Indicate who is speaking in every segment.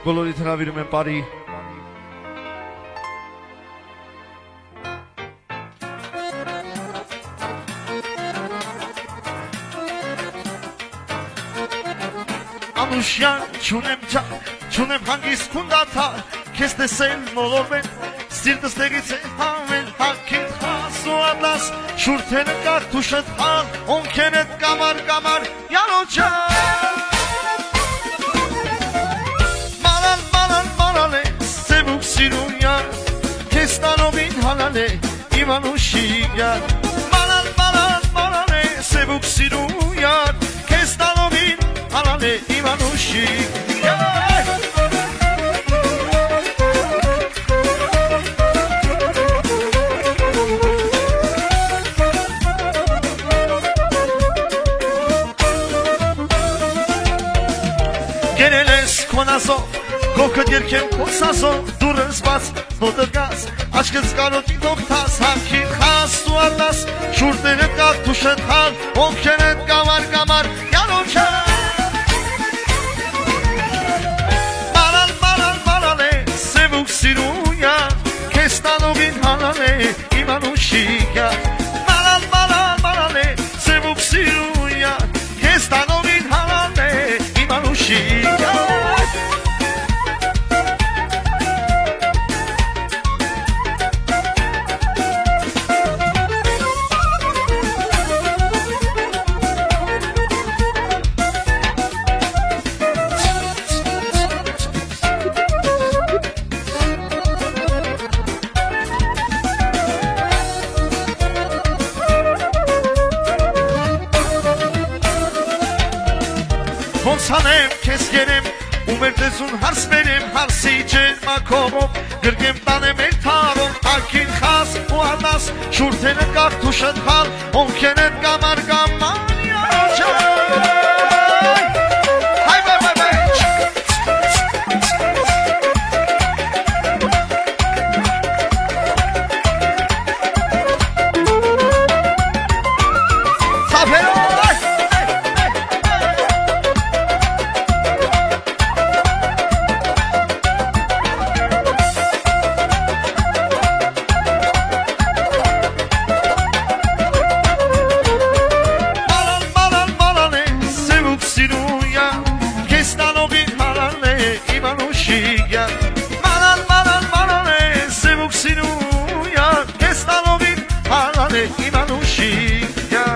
Speaker 1: Բոլորիդ հրավիրում եմ բարի Անուշյան չունեմ ջան, չունեմ հանգիստ քունդաթա Քեզ տեսել մոլորվեն, սիրտս տեղից է հանվել Հակիտ խաս ու ատլաս, շուրթենը կար թուշըտ հան Օնքենետ կամար կամար, յանո ջան Սիրունյան, քեզ տանովին հանան է իմ անուշիգյան Մանան, մանան, մանան է սևուկ սիրունյան Քեզ տանովին հանան է իմ անուշիգյան Գերել ես քոնազով Գոքդ երկեմ կոսասով, դուրս բաց, ոտը գազ, աչկըց կարոտին թողթաս, հակին խաս ու ալլաս, շուրտենը կատ թուշըտ հան, օնքենետ կամար կամար, յանոն չան Մանան, մանան, մանան է, սևուկ սիրունյան, քեզ տանովին հանան է, իմ անուշիգյան Մանան, մանան, մանան է, սևուկ սիրունյան, քեզ տանովին հանան է, իմ անուշիգյան Ոնց անեմ, քեզ գերեմ, ու մեր դեզուն հարս բերեմ, հարսի ջեն մակոմով, գրգեմ տանեմ էլ թարով, հակին խաս ու ալաս, շուրթենը կար թուշըտ հալ, օնքենետ կամար կամար, հայ բայ բայ բայ Սափերով Մանան, մանան, մանան է, սևուկ սիրունյան, քեզ տանովին հանան է, իմ անուշիգյան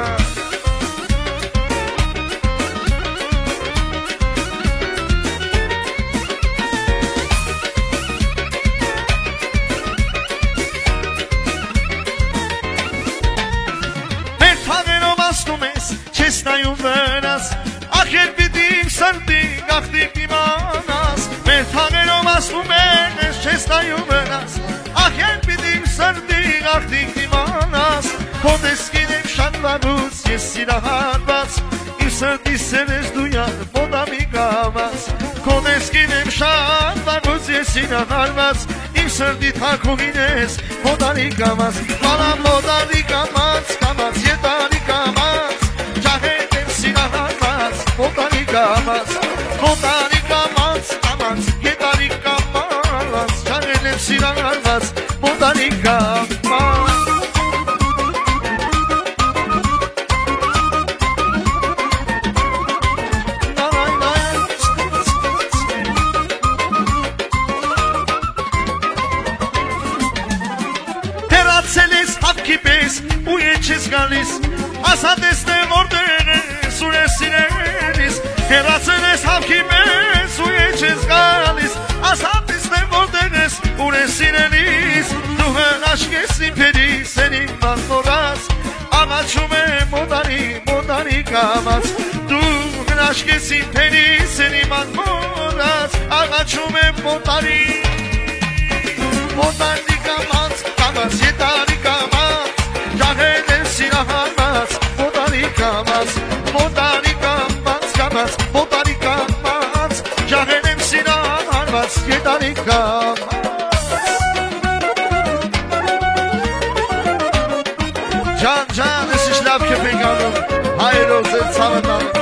Speaker 1: Մեր թաղերով ասնում ես, չես նայում վրաս, ախեր պիտի իմ սրտի գաղթիկ իմանաս Մեր թաղերով ասվում ես, չես նայում վրաս, ախեր պիտի իմ սրտի գաղթիկ իմանաս Քո տեսքին եմ շատ վաղուց, ես սիրահարված, իմ սրտի սերես դու յան մոդամի կամաց Քո տեսքին եմ շատ վաղուց, ես սիրահարված, իմ սրտի թակումին ես մոդանի կամաց Մանա մոդանի կամաց, կամաց, ետանի կամաց, ջահետ եմ սիրահարված, մոդանի կամաց Մոդանի կամաց, կամաց, ետանի կամաց, ջահետ եմ սիրահարված, մոդանի կամաց ու եչես գալիս, ասա տեսնեմ որտեղ ես ուր ես սիրելիս Հեռացել ես հավքի պես ու եչես գալիս, ասա տեսնեմ որտեղ ես ուր ես սիրելիս Դու հնաշկ ես իմ փերիս, են իմ մատնորած, աղաչում եմ մոդանի կամաց Դու հնաշկ ես իմ փերիս, են իմ մատնորած, աղաչում եմ մոդանի կամաց, կամաց, ետանի կամաց Ջահել եմ սիրահարված, մոդանի կամաց, կամաց, մոդանի կամաց Ջահել եմ սիրահարված, ետանի կամաց Ջան, ջան, ես լավ քեֆ ենք անում հայերով ձեր ցավը տանը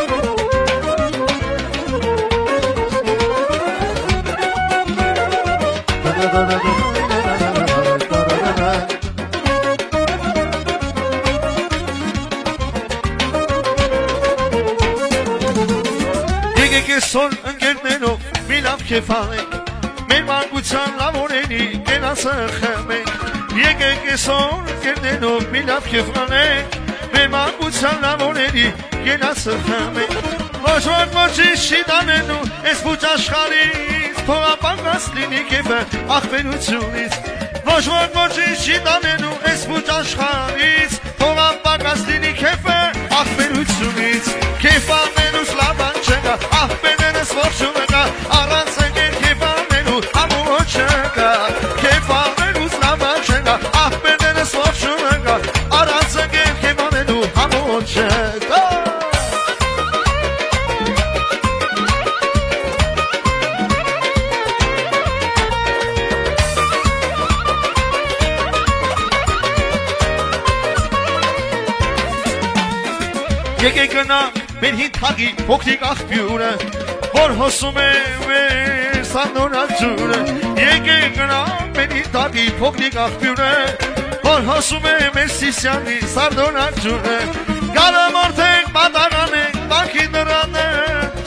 Speaker 1: Եկեք այսօր ընկերներով մի լավ քեֆ անենք Մեր մանկության լավ օրերի կենացը խմենք Եկեք այսօր ընկերներով մի լավ քեֆ անենք Մեր մանկության լավ օրերի կենացը խմենք Ոչ ոք ոչինչ չի տանելու այս բուճ աշխարհից Փողապանված լինի քեֆը ախպերությունից Ոչ ոք ոչինչ չի տանելու այս բուճ աշխարհից Փողապանված լինի քեֆը ախպերությունից Քեֆ անելուց լավ բան չկա ախպերներս ողջում եկա առանց ընկեր քեֆ անելու ամոթ չկա Քեֆ անելուց լավ բան չկա ախպերներս ողջում եկա առանց ընկեր քեֆ անելու ամոթ չկա Եկեք գնանք մեր հին թագի փոքրիկ աղբյուրը որ հոսում է մեր սանդոնաձուրը Եկեք գնանք մեր հին թագի փոքրիկ աղբյուրը որ հոսում է մեր Սիսիանի սանդոնաձուրը Գալը մորթենք պատանանենք բանկի նրանը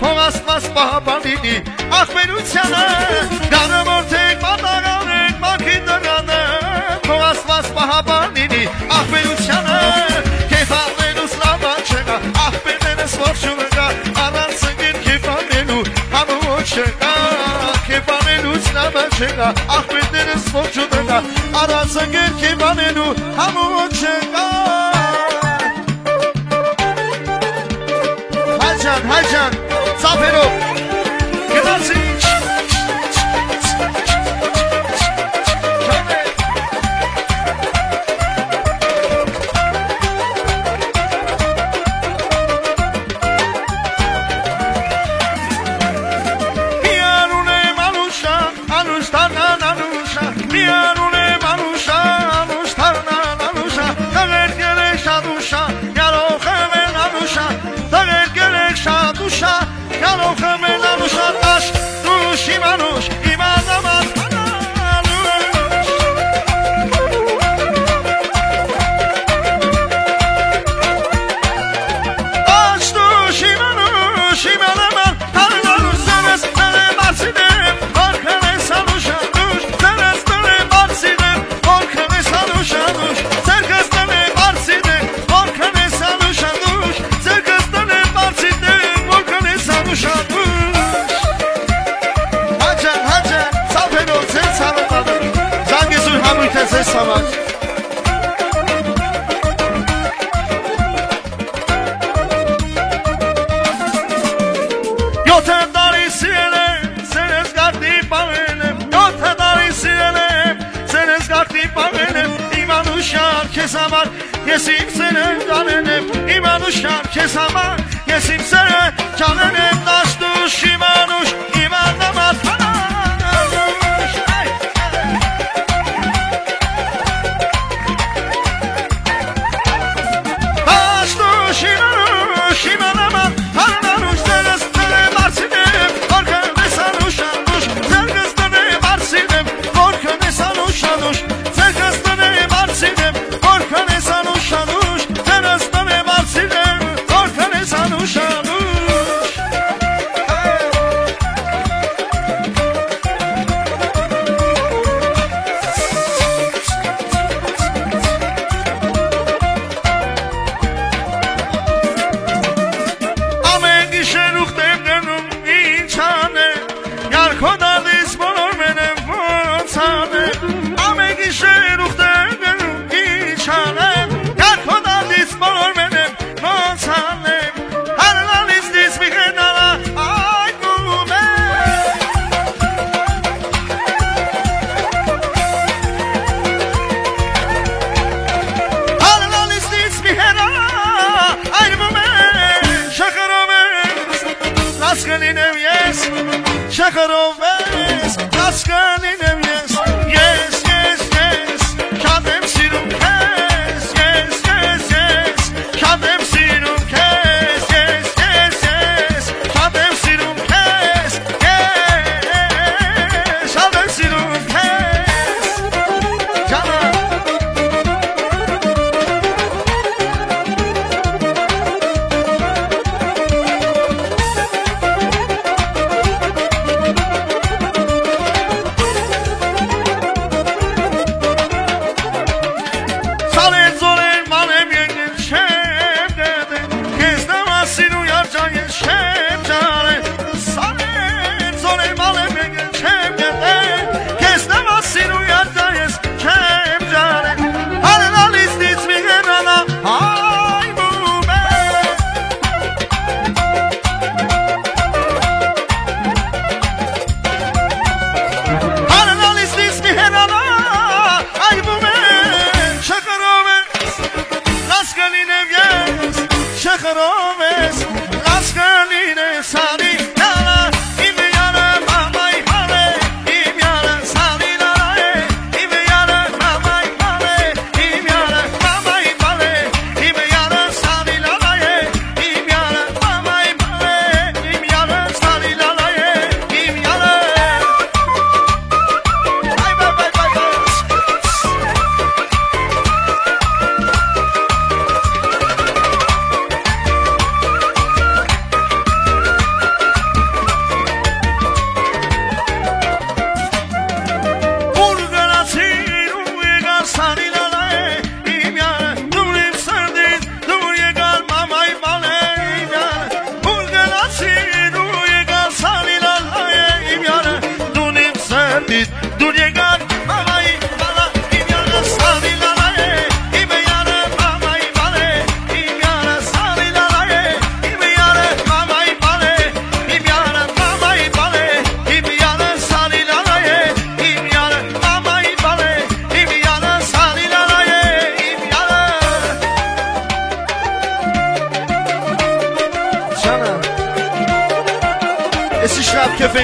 Speaker 1: թող Աստված պահապան լինի ախպերությանը Գալը մորթենք պատանանենք բանկի նրանը թող Աստված պահապան լինի ախպերությանը Քեֆ անելուց լավ բան չկա ախպերներս ողջում եկա առանց ընկեր քեֆ անելու ամոթ չկա Քեֆ անելուց լավ բան չկա ախպերներս ողջում եկա առանց ընկեր քեֆ անելու ամոթ չկա Հայջան ծափերով գնացինք Ես իմ սերը ճանենեմ, իմ անուշան քեզ համար Ես իմ սերը ճանենեմ, դաշտուշ, իմ անուշ, իմ աննամատ հանանուշ Դաշտուշ, իմ անուշ, իմ աննամատ հանանուշ Ձերս տնեմ արցինեմ, որքն ես անուշ անուշ Ձերս տնեմ արցինեմ, որքն ես անուշ անուշ Ձերս տնեմ արցինեմ, որքն ես անուշ անուշ Ձերս տնեմ արցինեմ, որքն ես անուշ անուշ Շախրովես, հասկանինեմ ես, շատ եմ սիրում քեզ, շատ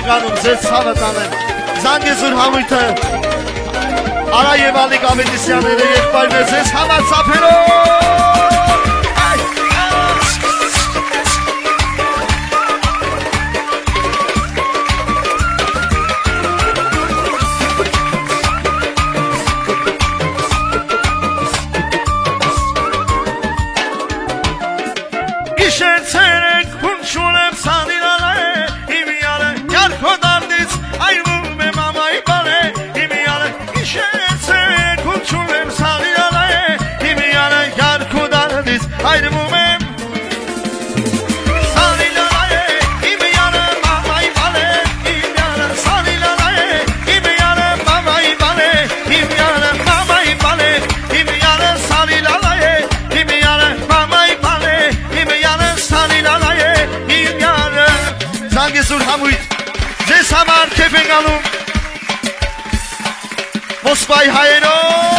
Speaker 1: գանում ձեզ ցավը տանեմ Զանգեզուր համույթը Արա եւ Ալիկ Ավետիսյանները եղբայրներ ձեզ համար ծափելով Գիշերցերեք հունչուն եմ սանիրալե Իմ յալը յարքո դարդից այրվում եմ ամայի բալե Իմ յալը գիշերցերեք հունչուն եմ սանիրալե Իմ յալը յարքո դարդից այրվում եմ Սանիրալե Իմ յալը մամայի բալե Իմ յալը սանիրալե Իմ յալը մամայի բալե Իմ յալը մամայի բալե Իմ յալը սանիրալե Իմ յալը մամայի բալե Իմ յալը սանիրալե Իմ յալը Զանգեզուր համույթ Ձեզ համար քեֆ ենք անում Մոսկվայի հայերով